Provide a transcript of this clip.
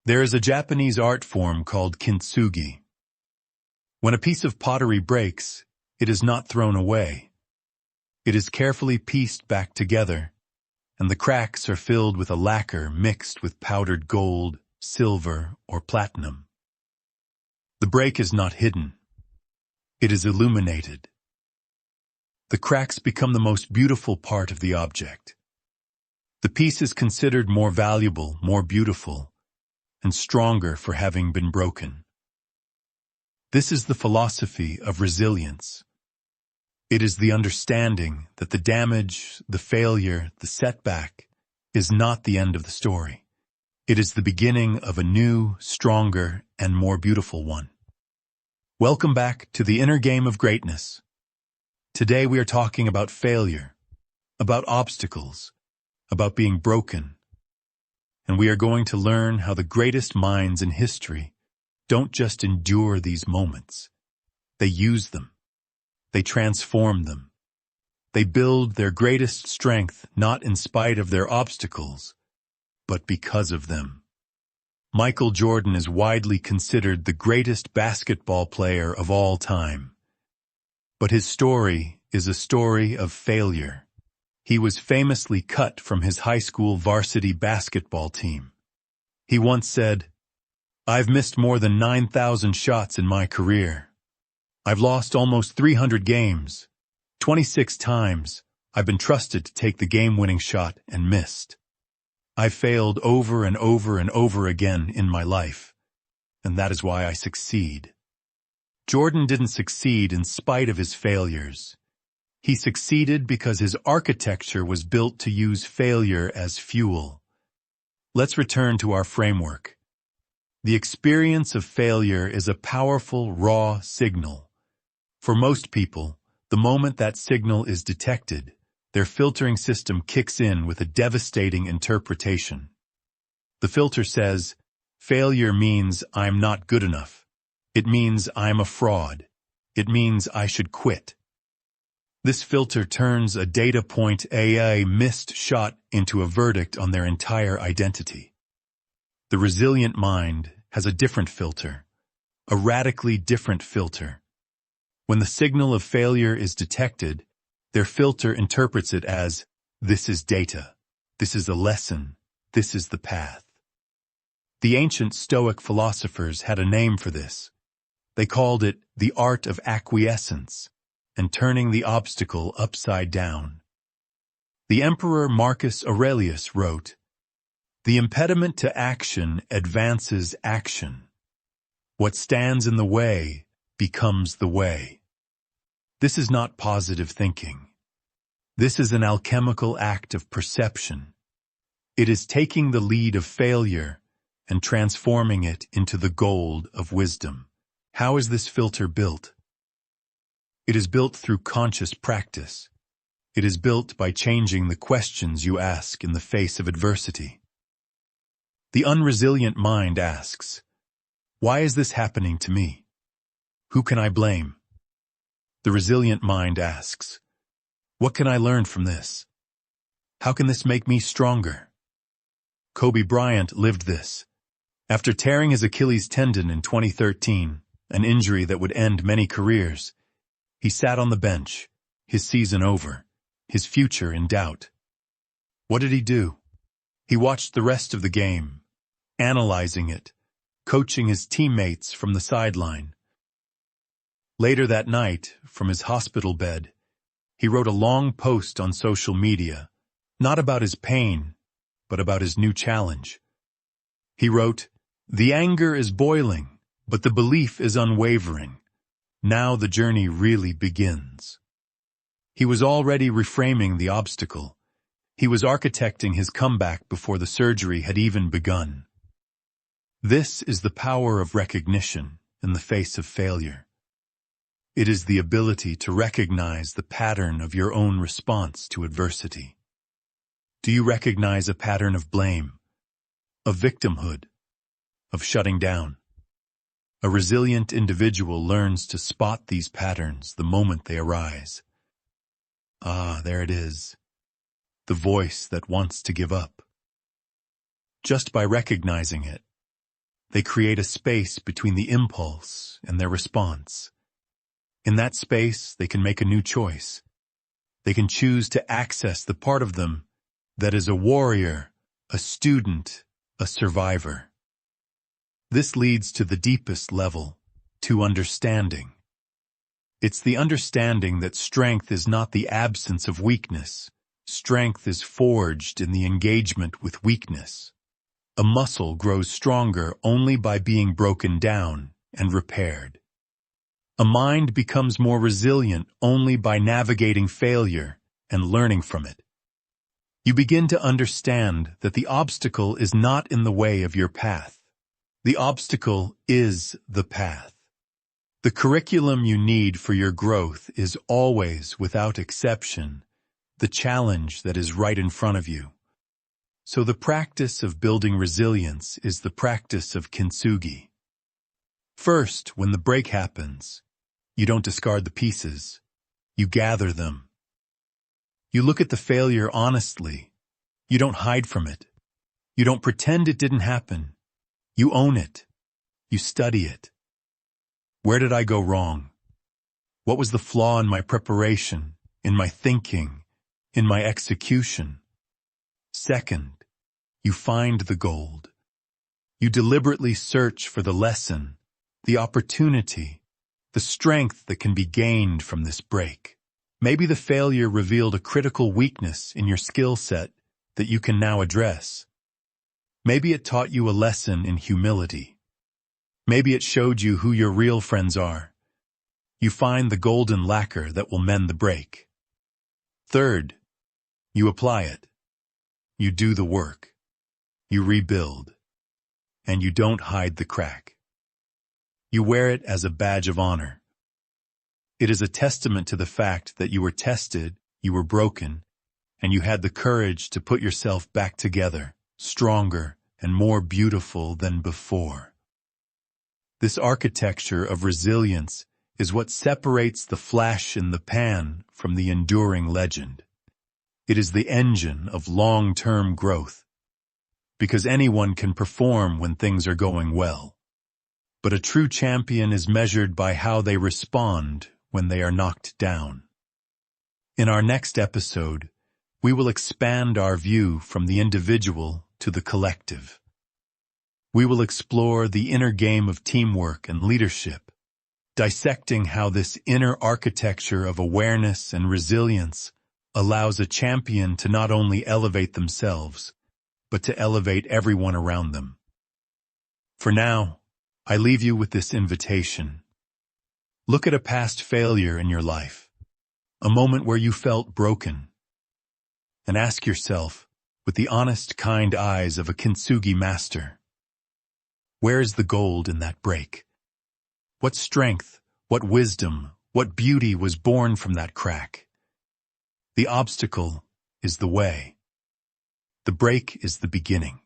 There is a Japanese art form called kintsugi. When a piece of pottery breaks, it is not thrown away. It is carefully pieced back together, and the cracks are filled with a lacquer mixed with powdered gold, silver, or platinum. The break is not hidden. It is illuminated. The cracks become the most beautiful part of the object. The piece is considered more valuable, more beautiful, and stronger for having been broken. This is the philosophy of resilience. It is the understanding that the damage, the failure, the setback is not the end of the story. It is the beginning of a new, stronger, and more beautiful one. Welcome back to the inner game of greatness. Today we are talking about failure, about obstacles, about being broken. And we are going to learn how the greatest minds in history don't just endure these moments. They use them. They transform them. They build their greatest strength not in spite of their obstacles, but because of them. Michael Jordan is widely considered the greatest basketball player of all time. But his story is a story of failure. He was famously cut from his high school varsity basketball team. He once said, "I've missed more than 9,000 shots in my career. I've lost almost 300 games. 26 times I've been trusted to take the game-winning shot and missed. I've failed over and over and over again in my life, and that is why I succeed." Jordan didn't succeed in spite of his failures. He succeeded because his architecture was built to use failure as fuel. Let's return to our framework. The experience of failure is a powerful, raw signal. For most people, the moment that signal is detected, their filtering system kicks in with a devastating interpretation. The filter says, failure means I'm not good enough. It means I'm a fraud. It means I should quit. This filter turns a data point, a missed shot, into a verdict on their entire identity. The resilient mind has a different filter, a radically different filter. When the signal of failure is detected, their filter interprets it as, this is data, this is a lesson, this is the path. The ancient Stoic philosophers had a name for this. They called it the art of acquiescence, and turning the obstacle upside down. The Emperor Marcus Aurelius wrote, "The impediment to action advances action. What stands in the way becomes the way." This is not positive thinking. This is an alchemical act of perception. It is taking the lead of failure and transforming it into the gold of wisdom. How is this filter built? It is built through conscious practice. It is built by changing the questions you ask in the face of adversity. The unresilient mind asks, why is this happening to me? Who can I blame? The resilient mind asks, what can I learn from this? How can this make me stronger? Kobe Bryant lived this. After tearing his Achilles tendon in 2013, an injury that would end many careers, he sat on the bench, his season over, his future in doubt. What did he do? He watched the rest of the game, analyzing it, coaching his teammates from the sideline. Later that night, from his hospital bed, he wrote a long post on social media, not about his pain, but about his new challenge. He wrote, "The anger is boiling, but the belief is unwavering. Now the journey really begins." He was already reframing the obstacle. He was architecting his comeback before the surgery had even begun. This is the power of recognition in the face of failure. It is the ability to recognize the pattern of your own response to adversity. Do you recognize a pattern of blame, of victimhood, of shutting down? A resilient individual learns to spot these patterns the moment they arise. Ah, there it is, the voice that wants to give up. Just by recognizing it, They create a space between the impulse and their response. In that space, they can make a new choice. They can choose to access the part of them that is a warrior, a student, a survivor. This leads to the deepest level, to understanding. It's the understanding that strength is not the absence of weakness. Strength is forged in the engagement with weakness. A muscle grows stronger only by being broken down and repaired. A mind becomes more resilient only by navigating failure and learning from it. You begin to understand that the obstacle is not in the way of your path. The obstacle is the path. The curriculum you need for your growth is always, without exception, the challenge that is right in front of you. So the practice of building resilience is the practice of kintsugi. First, when the break happens, you don't discard the pieces. You gather them. You look at the failure honestly. You don't hide from it. You don't pretend it didn't happen. You own it. You study it. Where did I go wrong? What was the flaw in my preparation, in my thinking, in my execution? Second, you find the gold. You deliberately search for the lesson, the opportunity, the strength that can be gained from this break. Maybe the failure revealed a critical weakness in your skill set that you can now address. Maybe it taught you a lesson in humility. Maybe it showed you who your real friends are. You find the golden lacquer that will mend the break. Third, you apply it. You do the work. You rebuild. And you don't hide the crack. You wear it as a badge of honor. It is a testament to the fact that you were tested, you were broken, and you had the courage to put yourself back together, stronger and more beautiful than before. This architecture of resilience is what separates the flash in the pan from the enduring legend. It is the engine of long-term growth, because anyone can perform when things are going well. But a true champion is measured by how they respond when they are knocked down. In our next episode, we will expand our view from the individual to the collective. We will explore the inner game of teamwork and leadership, dissecting how this inner architecture of awareness and resilience allows a champion to not only elevate themselves, but to elevate everyone around them. For now, I leave you with this invitation. Look at a past failure in your life, a moment where you felt broken, and ask yourself, with the honest, kind eyes of a kintsugi master, where is the gold in that break? What strength, what wisdom, what beauty was born from that crack? The obstacle is the way. The break is the beginning.